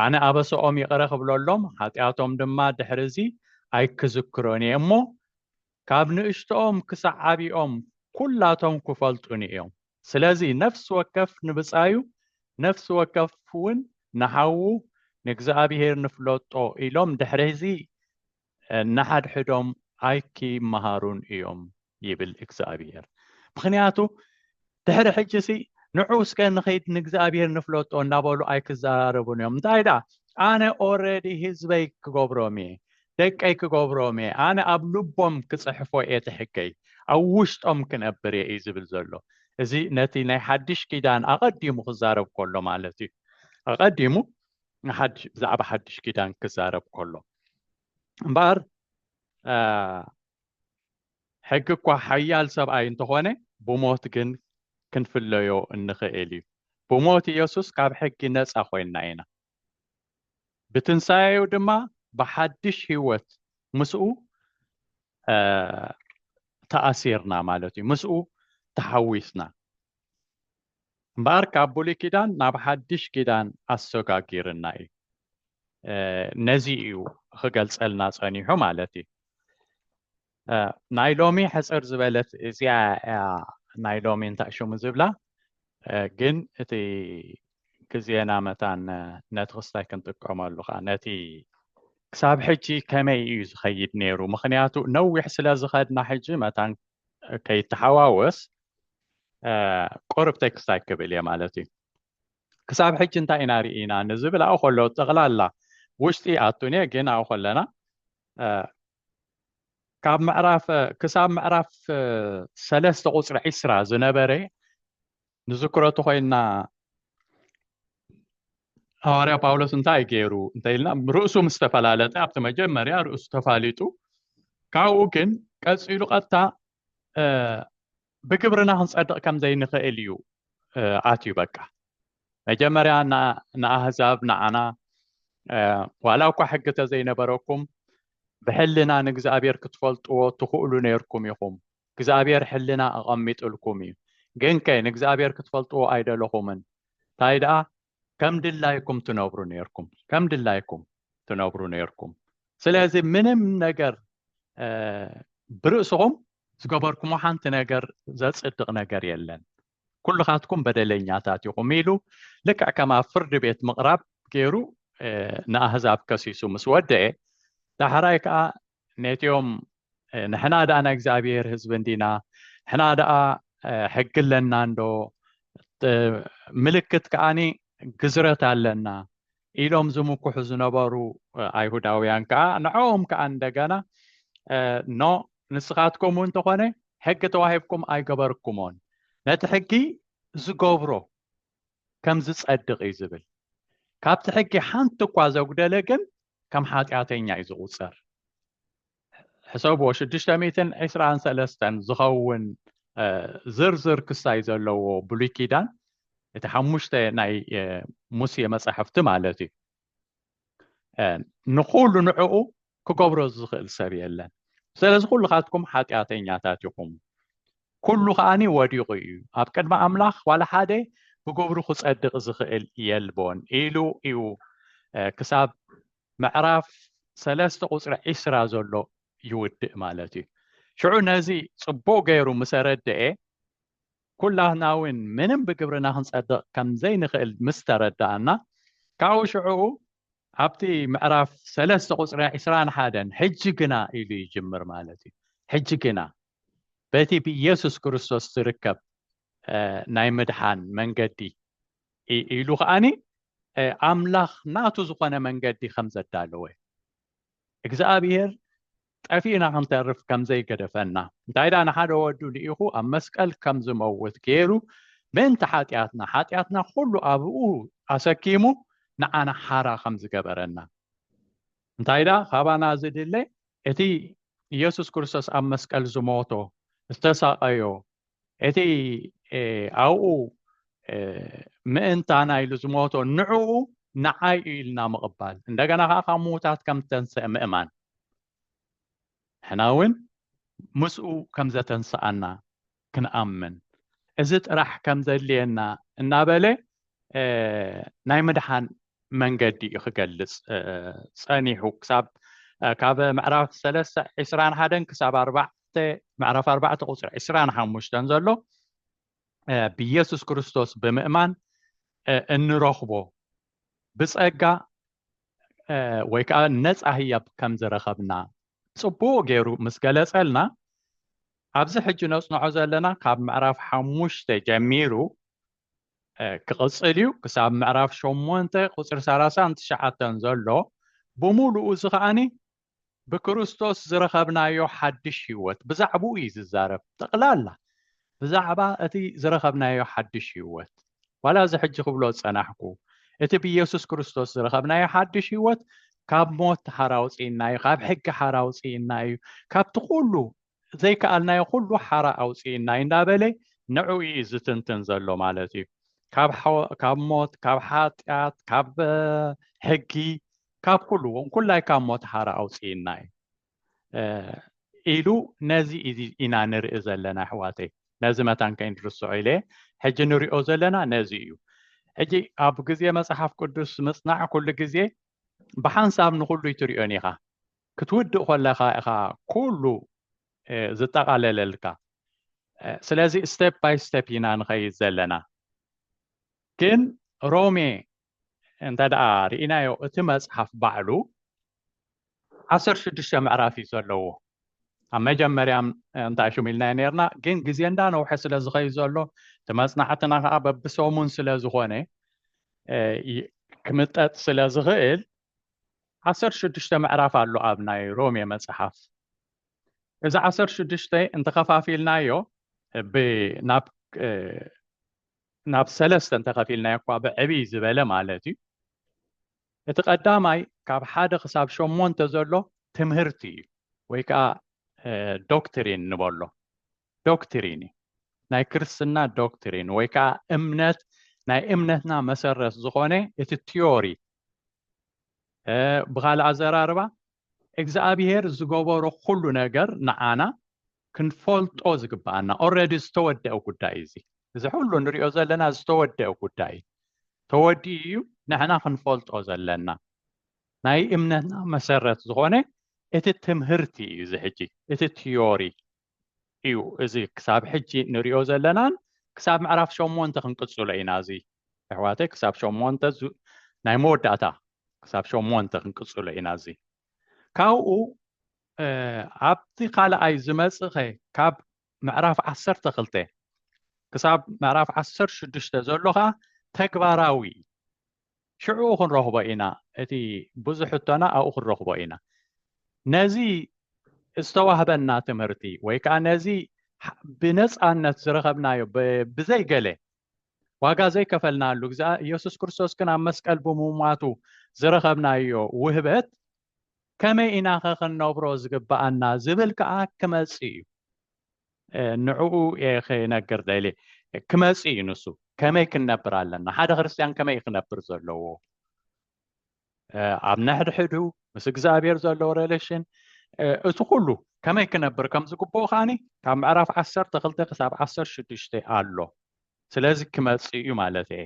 انا ابسኦም يقرخبلሎም ኃጢአቶም ድማ ድሕርዚ ኣይክዝክሮን እሞ ካብ ንእሽቶኦም ክሳብ ዓቢኦም ኩላቶም ክፈልጡን እዮም ስለዚ ነፍስ ወከፍ ንብፃዩ ነፍስ ወከፍ እውን ንሓዉ ንእግዚአብሔር ንፍለጦ ኢሎም ድሕርዚ ንሓድሕዶም ኣይክመሃሩን እዮም ይብል እግዚአብሔር ምክንያቱ ድሕሪ ሕጂሲ ንዑስከ ንኸይድ ንእግዚአብሔር ንፍለጦ እናበሉ ኣይክዘራረቡን እዮም እንታይ ዳ ኣነ ኦልሬዲ ህዝበይ ክገብሮም እየ ደቀይ ክገብሮም እየ ኣነ ኣብ ልቦም ክፅሕፎ እየ ትሕከይ ኣብ ውሽጦም ክነብር እየ ዝብል ዘሎ እዚ ነቲ ናይ ሓድሽ ኪዳን ኣቐዲሙ ክዛረብ ከሎ ማለት እዩ ኣቐዲሙ ብዛዕባ ሓድሽ ኪዳን ክዛረብ ከሎ እምበር ሕጊ እኳ ሓያል ሰብኣይ እንተኾነ ብሞት ግን ክንፍለዮ እንኽእል እዩ ብሞት ኢየሱስ ካብ ሕጊ ነፃ ኮይንና ኢና ብትንሳኤዩ ድማ ብሓድሽ ህይወት ምስኡ ተኣሲርና ማለት እዩ ምስኡ ተሓዊስና እምበር ካብ ብሉይ ኪዳን ናብ ሓድሽ ኪዳን ኣሰጋጊርና እዩ ነዚ እዩ ክገልፀልና ፀኒሑ ማለት እዩ ናይ ሎሚ ሕፅር ዝበለት እዚኣ ናይ ሎሚ እንታይ ሽሙ ዝብላ ግን እቲ ግዜና መታን ነቲ ክስታይ ክንጥቀመሉ ከዓ ነቲ ክሳብ ሕጂ ከመይ እዩ ዝኸይድ ነይሩ ምክንያቱ ነዊሕ ስለ ዝኸድና ሕጂ መታን ከይተሓዋወስ ቁርብ ቴክስታይ ክብል እየ ማለት እዩ ክሳብ ሕጂ እንታይ ኢና ርኢና ንዝብል ኣብኡ ከሎ ጠቕላላ ውሽጢ ኣቱንየ ግን ኣብኡ ከለና ካብ ምዕራፍ ክሳብ ምዕራፍ 3 ቁፅሪ 20 ዝነበረ ንዝክረቱ ኮይና ሐዋርያ ጳውሎስ እንታይ ገይሩ እንተይልና ርእሱ ምስተፈላለጠ ኣብቲ መጀመርያ ርእሱ ተፋሊጡ ካብኡ ግን ቀፂሉ ቀጥታ ብግብርና ክንፀድቕ ከም ዘይንኽእል እዩ ኣትዩ በቃ መጀመርያ ንኣህዛብ ንዓና ዋላ እኳ ሕጊ ተዘይነበረኩም ብሕልና ንእግዚአብሔር ክትፈልጥዎ ትኽእሉ ነይርኩም ኢኹም እግዚአብሔር ሕልና ኣቐሚጡልኩም እዩ ግን ከ ንእግዚአብሔር ክትፈልጥዎ ኣይደለኹምን እንታይ ደኣ ከም ድላይኩም ትነብሩ ነይርኩም ከም ድላይኩም ትነብሩ ነይርኩም ስለዚ ምንም ነገር ብርእስኹም ዝገበርኩሞ ሓንቲ ነገር ዘፅድቕ ነገር የለን ኩልኻትኩም በደለኛታት ኢኹም ኢሉ ልክዕ ከማ ፍርዲ ቤት ምቕራብ ገይሩ ንኣህዛብ ከሲሱ ምስ ወደአ ዳሕራይ ከዓ ነቲዮም ንሕና ደኣ ናይ እግዚኣብሔር ህዝቢ እንዲና ሕና ደኣ ሕጊ ኣለና እንዶ ምልክት ከዓኒ ግዝረት ኣለና ኢሎም ዝምኩሑ ዝነበሩ ኣይሁዳውያን ከዓ ንዕኦም ከዓ እንደገና ኖ ንስኻትኩም እንተኾነ ሕጊ ተዋሂብኩም ኣይገበርኩሞን ነቲ ሕጊ ዝገብሮ ከም ዝፀድቕ እዩ ዝብል ካብቲ ሕጊ ሓንቲ እኳ ዘጉደለ ግን ከም ሓጢአተኛ እዩ ዝቁፀር ሕሰብዎ 623 ዝኸውን ዝርዝር ክሳይ ዘለዎ ብሉይ ኪዳን እቲ ሓሙሽተ ናይ ሙሴ መፅሓፍቲ ማለት እዩ ንኩሉ ንዕኡ ክገብሮ ዝኽእል ሰብ የለን ስለዚ ኩልኻትኩም ሓጢአተኛታት ኢኹም ኩሉ ከዓኒ ወዲቑ እዩ ኣብ ቅድሚ ኣምላኽ ዋላ ሓደ ብገብሩ ክፀድቕ ዝኽእል የልቦን ኢሉ እዩ ክሳብ ምዕራፍ 3 ቁፅሪ 20 ዘሎ ይውድእ ማለት እዩ ሽዑ ነዚ ጽቡቕ ገይሩ መሰረደአ ኩላህና እውን ምንም ብግብርና ክንፀድቕ ከም ዘይንኽእል ምስ ተረዳእና ካብኡ ሽዑ ኣብቲ ምዕራፍ 3 ቁፅሪ 21 ሕጂ ግና ኢሉ ይጅምር ማለት እዩ ሕጂ ግና በቲ ብኢየሱስ ክርስቶስ ዝርከብ ናይ ምድሓን መንገዲ ኢሉ ከዓኒ ኣምላኽ ናቱ ዝኾነ መንገዲ ከም ዘዳለወ እግዚኣብሔር ጠፊእና ክንተርፍ ከም ዘይገደፈና እንታይ ዳ ንሓደ ወዱ ልኢኹ ኣብ መስቀል ከም ዝመውት ገይሩ ምእንቲ ሓጢአትና ኩሉ ኣብኡ ኣሰኪሙ ንዓና ሓራ ከም ዝገበረና እንታይ ዳ ካባና ዝድለ እቲ ኢየሱስ ክርስቶስ ኣብ መስቀል ዝሞቶ استساقيو اتي او ምእንታና ኢሉ ዝሞቶ ንዕኡ ንዓይ ኢልና ምቕባል እንደገና ከዓ ካብ ምዉታት ከም ተንስአ ምእማን ሕና እውን ምስኡ ከም ዘተንስአና ክንኣምን እዚ ጥራሕ ከም ዘድልየና እናበለ ናይ ምድሓን መንገዲ እዩ ክገልጽ ጸኒሑ ክሳብ ካብ ምዕራፍ 3 21 ክሳብ 4 ምዕራፍ 4 ቁጽሪ 25 ዘሎ ብኢየሱስ ክርስቶስ ብምእማን እንረኽቦ ብጸጋ ወይ ከዓ ነፃ ህያብ ከም ዝረኸብና ጽቡቕ ገይሩ ምስ ገለጸልና ኣብዚ ሕጂ ነጽንዖ ዘለና ካብ ምዕራፍ 5 ጀሚሩ ክቕጽል እዩ ክሳብ ምዕራፍ 8 ቁጽሪ 39 ዘሎ ብምሉኡ እዚ ከዓኒ ብክርስቶስ ዝረኸብናዮ ሓድሽ ህይወት ብዛዕባኡ እዩ ዝዛረብ ጠቕላላ ብዛዕባ እቲ ዝረኸብናዮ ሓድሽ ህይወት ዋላ እዚ ሕጂ ክብሎ ፀናሕኩ እቲ ብኢየሱስ ክርስቶስ ዝረኸብናዮ ሓድሽ ህይወት ካብ ሞት ሓራውፂና እዩ ካብ ሕጊ ሓራውፂና እዩ ካብቲ ኩሉ ዘይከኣልናዮ ኩሉ ሓራ ኣውፂና እንዳበለ ንዕኡ እዩ ዝትንትን ዘሎ ማለት እዩ ካብ ሞት ካብ ሓጢኣት ካብ ሕጊ ካብ ኩሉ ኩላይ ካብ ሞት ሓራ ኣውፂና እዩ ኢሉ ነዚ ኢና ንርኢ ዘለና ኣሕዋተይ ነዚ መታን ከይንርስዖ ኢለ ሕጂ ንሪኦ ዘለና ነዚ እዩ ሕጂ ኣብ ግዜ መጽሓፍ ቅዱስ ምጽናዕ ኩሉ ግዜ ብሓንሳብ ንኩሉ ይትሪኦን ኢኻ ክትውድእ ከለኻ ኢኻ ኩሉ ዝጠቃለለልካ ስለዚ ስቴፕ ባይ ስቴፕ ኢና ንኸይድ ዘለና ግን ሮሜ እንተደኣ ርኢናዮ እቲ መጽሓፍ ባዕሉ 16 ምዕራፍ እዩ ዘለዎ ኣብ መጀመርያ እንታይ ሽሚልና ነርና ግን ግዜ እንዳነውሐ ስለ ዝኸይ ዘሎ ተመጽናዕትና ከዓ በብሰሙን ስለ ዝኾነ ክምጠጥ ስለ ዝኽእል 16 ምዕራፍ ኣሎ ኣብ ናይ ሮሜ መጽሓፍ እዚ 16 እንተኸፋፊልናዮ ናብ ሰለስተ እንተኸፊልናዮ እኳ ብዕብይ ዝበለ ማለት እዩ እቲ ቀዳማይ ካብ 1 ክሳብ 8 ዘሎ ትምህርቲ እዩ ወይ ከዓ ዶክትሪን ንበሎ ዶክትሪን ናይ ክርስትና ዶክትሪን ወይ ከዓ እምነት ናይ እምነትና መሰረት ዝኾነ እቲ ቲዮሪ ብኻልእ ኣዘራርባ እግዚአብሔር ዝገበሮ ኩሉ ነገር ንዓና ክንፈልጦ ዝግባአና ኦልሬዲ ዝተወደአ ጉዳይ እዚ ሁሉ ንሪኦ ዘለና ዝተወደአ ጉዳይ ተወዲኡ እዩ ንሕና ክንፈልጦ ዘለና ናይ እምነትና መሰረት ዝኾነ እቲ ትምህርቲ እዩ እዚ ሕጂ እቲ ቲዮሪ እዩ እዚ ክሳብ ሕጂ ንሪኦ ዘለናን ክሳብ ምዕራፍ 8 ክንቅጽሎ ኢና እዚ ኣሕዋተይ ክሳብ 8 ናይ መወዳእታ ክሳብ 8 ክንቅጽሎ ኢና እዚ ካብኡ ኣብቲ ካልኣይ ዝመጽኸ ካብ ምዕራፍ 12 ክሳብ ምዕራፍ 16 ዘሎኻ ተግባራዊ ሽዑ ክንረኽቦ ኢና እቲ ብዙሕ እቶና ኣብኡ ክንረኽቦ ኢና ነዚ ዝተዋህበና ትምህርቲ ወይ ከዓ ነዚ ብነፃነት ዝረኸብናዮ ብዘይገለ ዋጋ ዘይከፈልናሉ ኢየሱስ ክርስቶስ ግን ኣብ መስቀል ብምሟቱ ዝረኸብናዮ ውህበት ከመይ ኢና ክንነብሮ ዝግባአና ዝብል ከዓ ክመጽእ እዩ ንዕኡ ክነግር ደሊ ክመጽእ እዩ ንሱ ከመይ ክንነብር ኣለና ሓደ ክርስቲያን ከመይ ክነብር ዘለዎ ኣብ ነሕድሕዱ ምስ እግዚኣብሔር ዘለዎ ሬሌሽን እቲ ኩሉ ከመይ ክነብር ከም ዝግብኦ ኸዓኒ ካብ ምዕራፍ 12 ክሳብ 16 ኣሎ ስለዚ ክመጽእ እዩ ማለት እየ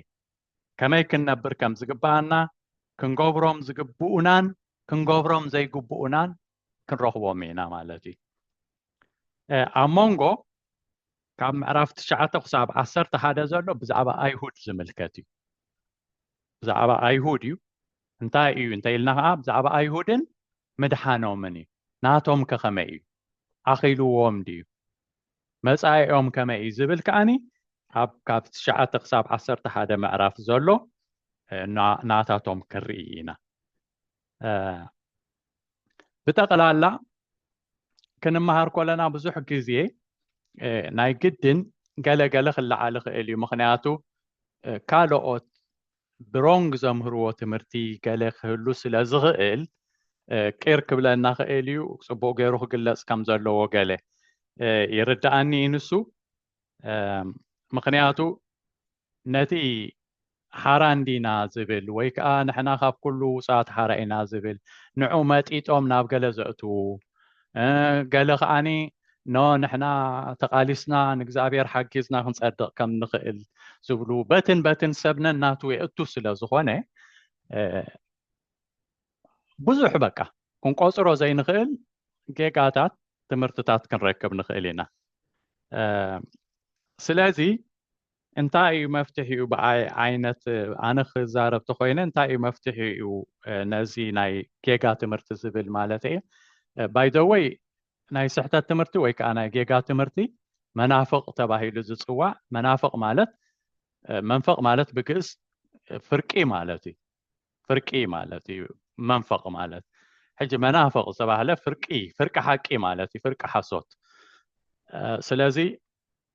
ከመይ ክንነብር ከም ዝግባአና ክንገብሮም ዝግብኡናን ክንገብሮም ዘይግብኡናን ክንረኽቦም ኢና ማለት እዩ ኣብ መንጎ ካብ ምዕራፍ 9 ክሳብ 11 ዘሎ ብዛዕባ ኣይሁድ ዝምልከት እዩ ብዛዕባ ኣይሁድ እዩ እንታይ እዩ እንተኢልና ከዓ ብዛዕባ ኣይሁድን ምድሓኖምን እዩ ናቶም ከመይ እዩ ኣኺልዎም ድዩ መጻኢኦም ከመይ እዩ ዝብል ከዓኒ ካብ 9 ክሳብ 11 ምዕራፍ ዘሎ ናታቶም ክርኢ ኢና ብጠቕላላ ክንመሃር ከለና ብዙሕ ግዜ ናይ ግድን ገለገለ ክለዓል ክእል እዩ ምክንያቱ ካልኦት ብሮንግ ዘምህርዎ ትምህርቲ ገለ ክህሉ ስለ ዝኽእል ቄር ክብለና ክእል እዩ ጽቡቕ ገይሩ ክግለጽ ከም ዘለዎ ገለ يردأني نسو مخنياتو نتي حران دينا زبل ويكا نحنا خاف كله ساعات حرائنا زبل نعومات إيتوم ناب قال زأتو قال خاني نو نحنا تقاليسنا نجزابير حاجزنا خنصدق كم نخيل زبلو بتن سبنا ناتو يأتو سلا زخونه بزح بقى كون قصرو زي نخيل جيجاتات تمرتتات كنركب نخيلنا سلازي انتاي مفتحي بعينة أنا خزارب تخوين انتاي مفتحي نازي ناي جيجا تمرت زبل مالتي باي ذا واي ناي سحتة تمرتي ويك أنا جيجا تمرتي منافق تباهي لزصوا منافق مالت منفق مالت بكس فرقي مالتي منفق مالت حج منافق تباه له فرق حقي مالتي فرق حصوت سلازي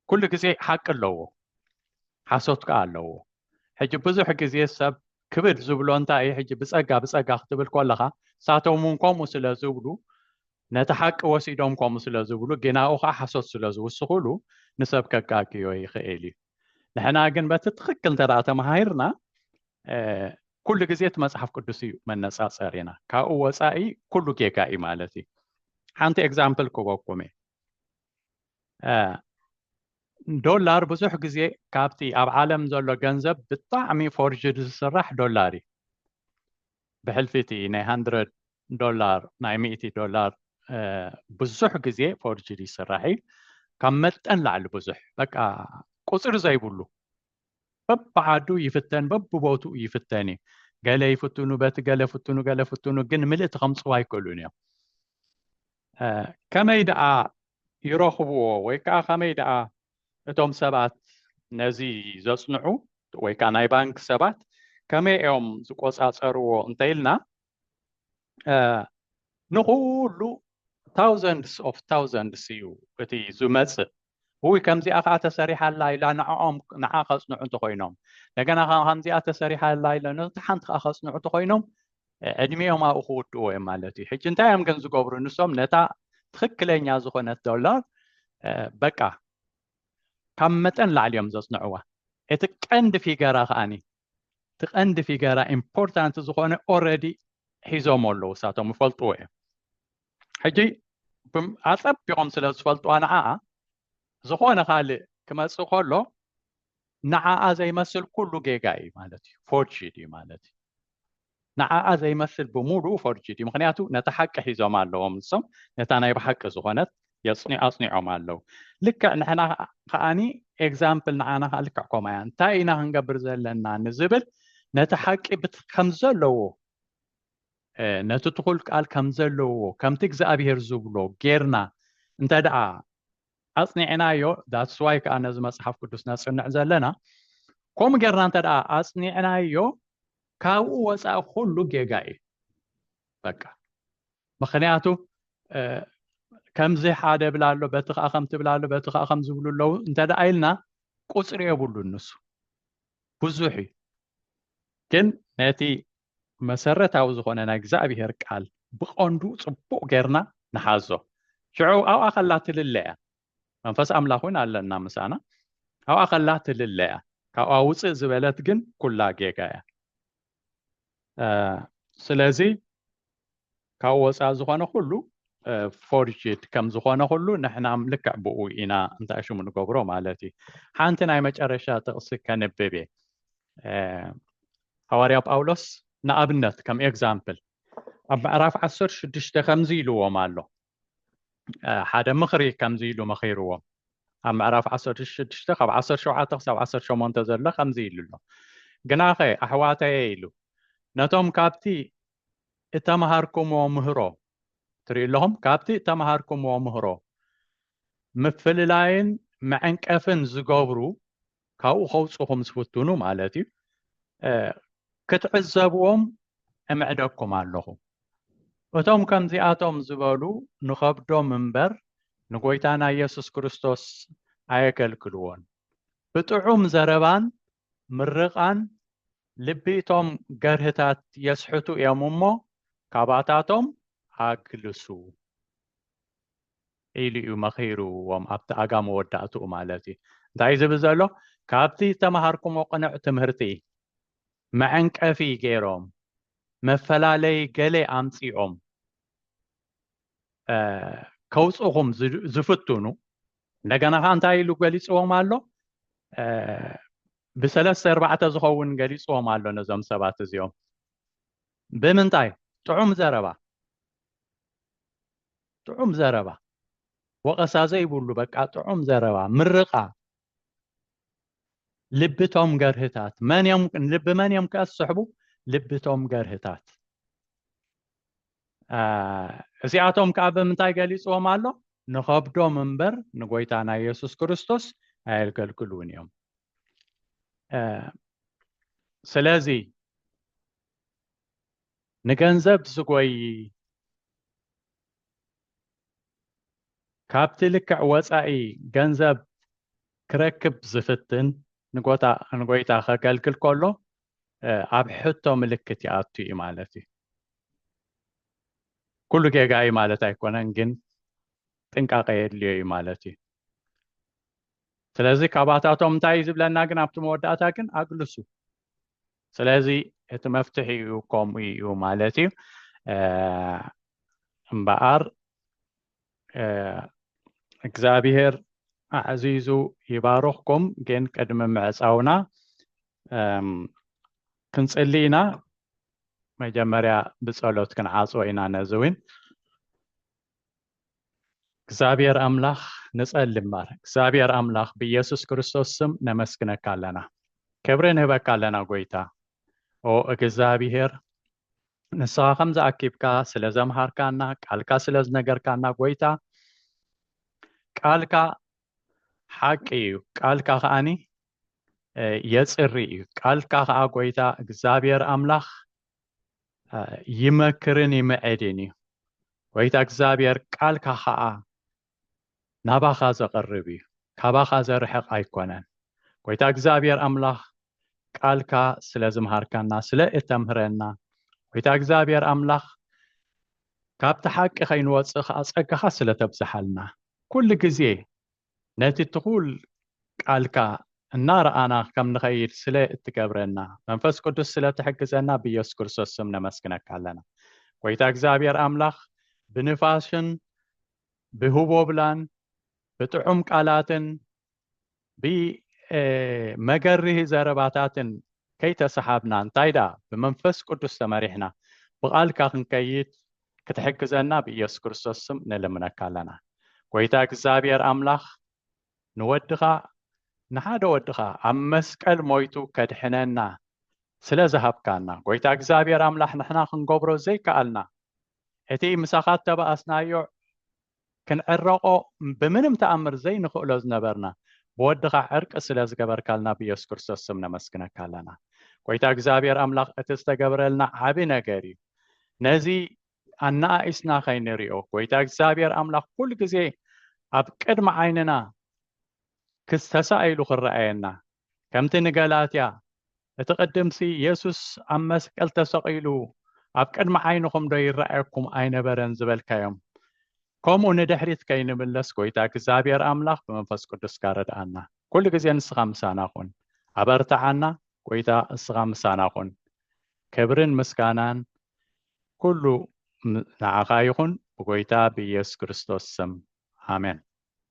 كل كزي حق اللو حصوت قالو حج بزح كزي سب كبر زبلو انتاي حج بصقا اختبل كلها ساتومونكم سلا زبلو نتحق وسيدومكم سلا زبلو جناوخا حصوت سلا زوسخلو نسب كاكيو يخيلي نحنا ግን በትክክል ተራ ተማሂርና كل جزيت مصحف قدسي من نصاصرينا كاو وصاي كل ጌጋኢ ማለት እዩ ሓንቲ ኤግዛምፕል ኮቦኮሜ ዶላር ብዙሕ ግዜ ካብቲ ኣብ ዓለም ዘሎ ገንዘብ ብጣዕሚ ፎርጅድ ዝስራሕ ዶላር እዩ ብሕልፊቲ ናይ $100 ናይ $100 ብዙሕ ግዜ ፎርጅድ ይስራሕ እዩ ካብ መጠን ላዕሊ ብዙሕ በቃ ቁፅር ዘይብሉ ببعادو يفتن ببوتو يفتني قال يفتنو بات قال فتنو جن ملئت 5 واي كلونيا كما يدعى يروخبو ويكا كما يدعى اتوم سبات نزي زصنعو ويكا ناي بانك سبات كما يوم زقوص اصرو انتيلنا نقولو thousands يو بتي زمص هو كم زي أخا تسريح الله لا نعم نعاقص نعود خوينهم لكن أخا هم زي تسريح الله لا نتحنت أخص نعود خوينهم أدميهم ما أخوت ومالتي حج أنت يوم كنز قبر نسوم نتا تخكلين يا زخونة $1 بقى كم متن لعليهم زصنعوه اتقند في جرا خاني تقند في جرا important زخونة already حيزوم الله ساتهم فلطوه حجي عصب بيقوم سلس فلطوه أنا زخونه خالي كما تسخولو نعا زي مثل كله جيجاي مالتي فورجيدي مالتي نعا زي مثل بمولو فورجيدي مخنياتو نتحق حيزو مالهم نصم نتانا يبحق زخونت أصنعو مالو لك نحنا خاني اكزامبل نعانا لك عقوميان تاينا هنقبر زلنا نزبل نتحق بتخمزلو نتدخل قال كمزلو كم تجزأ بير زبلو غيرنا انت دعا أصنعنايو that's why كأنا زي مصحف قدسنا صنع زلنا كم جرنا ترى أصنعنايو كاو وسا كله جيجاي بقى مخنياتو كم زي حدا بلالو بتخ أخم تبلالو بتخ أخم زبلو لو أنت دايلنا قصر يبلو الناس بزوحي كن ناتي مسرة عاوزخونا نجزاء بهرك قال بقندو صبو جرنا نحازو شعو أو أخلات لله منفس أملاخون على النامسانا أو أخلات لله كأوص زبالات جن كلها جيجايا سلازي كأوص زخانة كله فورجيت كم زخانة كله نحن عملك بقو إنا أنت أشو من قبره مالتي حانتنا يمج أرشات أصي كان ببي هواريا باولوس نابنت كم إكزامبل أب عرف 10 خمزيلو ومالو حدا مخري كم زيلو مخيرو أم عرف 10 خب 10 شوعات أو 10 شو منتظر له 5 له جناخي أحواته يلو نتوم كابتي اتمهاركم ومهرو تري لهم كابتي اتمهاركم ومهرو مفل لاين معنك أفن زقابرو كاو خوصهم سفتونو مالتي كتعزبوهم أمعدكم علىهم وتوم كم زياتهم زبالو نخبدو منبر نقويتانا يسوس كريستوس آيكل كلون بتعوم زربان مرقان لبيتهم قرهتات يسحتو يا ممو كاباتاتهم أكلسو إلي مخيرو وم أبت أقام ودأتو مالتي دايز بزلو كابتي تمهاركم وقنع تمهرتي معك أفي جيروم مفلالي قلي أمسيهم كوصهم زفتونو نجانا خان تايلو قليس ومالو بسلس 4 زخون قليس ومالو نزم 7 زيوم بمنتاي تعوم زربا وقسازي يقولوا بقى تعوم زربا مرقا لبتهم قرهتات من يمكن لب من يمكن السحبو لبتهم قرهتات زياتهم كعب منتاي قليس ومالو نخبدو منبر نقويتانا يسوس كريستوس هايلكلكلون يوم سلازي نجنزب سقوي كابتلك وصاي جنزب كركب زفتن نقويتا خكلكل كله اب حتو ملكتي اتي مالتي كل جاي مالتي يكونن جن ጥንቃቄ የድልዮ ማለቲ ስለዚህ ካባታቶም እንታይ ዝብለና ግን ኣብቲ መወዳእታ ግን ኣግልሱ ስለዚ እቲ መፍትሒ እዩ ከምኡ እዩ ማለት እዩ እምበኣር እግዚአብሔር አዕዚዙ ይባርኽኩም ግን ቅድሚ ምዕፃውና ክንጽልይና መጀመርያ ብጸሎት ክንዓጽዎ ኢና ነዝውን እግዚአብሔር አምላክ ንጸልይ ማር እግዚአብሔር አምላክ በኢየሱስ ክርስቶስ ስም ነመስግነካለና ክብርን ህበካለና ጎይታ ኦ እግዚአብሔር ንስኻ ከምዛ ኣኪብካ ስለ ዘምሃርካና ቃልካ ስለ ዝነገርካና ጎይታ ቃልካ ሓቂ እዩ ቃልካ ከኣኒ የጽሪ እዩ ቃልካ ከኣ ጎይታ እግዚአብሔር አምላክ ይመክርን ይምዕድን እዩ ጎይታ እግዚአብሔር ቃልካ ከኣ ናባኻ ዘቕርብ እዩ ካባኻ ዘርሕቕ ኣይኮነን ጎይታ እግዚአብሔር አምላክ ቃልካ ስለ ዝምሃርካና ስለ እተምህረና ጎይታ እግዚአብሔር አምላክ ካብቲ ሓቂ ከይንወፅእ ከኣ ፀጋኻ ስለ ተብዝሓልና ኩሉ ግዜ ነቲ ትኹል ቃልካ እናረኣና ከም ንኸይድ ስለ እትገብረና መንፈስ ቅዱስ ስለ ትሕግዘና ብኢየሱስ ክርስቶስ ስም ነመስግነካ ኣለና ጎይታ እግዚአብሔር አምላክ ብንፋስን ብህቦብላን ብጥዑም ቃላትን ብመገርህ ዘረባታትን ከይተሰሓብና እንታይዳ ብመንፈስ ቅዱስ ተመሪሕና ብቃልካ ክንከይድ ክትሕግዘና ብኢየሱስ ክርስቶስ ስም ንልምነካ ኣለና ጎይታ እግዚአብሔር አምላክ ንወድኻ ንሓደ ወድኻ ኣብ መስቀል ሞይቱ ከድሕነና ስለ ዝሃብካና ጎይታ እግዚአብሔር አምላክ ንሕና ክንገብሮ ዘይከኣልና እቲ ምሳኻ ተባኣስናዮ ክንዕረቆ ብምንም ተኣምር ዘይንኽእሎ ዝነበርና ብወድኻ ዕርቂ ስለ ዝገበርካልና ብኢየሱስ ክርስቶስ ስም ነመስግነካ ኣለና ጎይታ እግዚአብሔር አምላክ እቲ ዝተገብረልና ዓቢ ነገር እዩ ነዚ ኣናእስና ከይንሪኦ ጎይታ እግዚአብሔር አምላክ ኩሉ ግዜ ኣብ ቅድሚ ዓይንና ክስተሳኢሉ ክረኣየና ከምቲ ንገላትያ እቲ ቅድምሲ ኢየሱስ ኣብ መስቀል ተሰቂሉ ኣብ ቅድሚ ዓይንኹም ዶ ይረኣየኩም ኣይነበረን ዝበልካዮም ከምኡ ንድሕሪት ከይንምለስ ጎይታ እግዚአብሔር አምላክ ብመንፈስ ቅዱስ ጋረድኣና ኩሉ ግዜ ንስኻ ምሳና ኩን ኣበርትዓና ጎይታ ንስኻ ምሳና ኩን ክብርን ምስጋናን ኩሉ ንዓኻ ይኹን ብጎይታ ብኢየሱስ ክርስቶስ ስም ኣሜን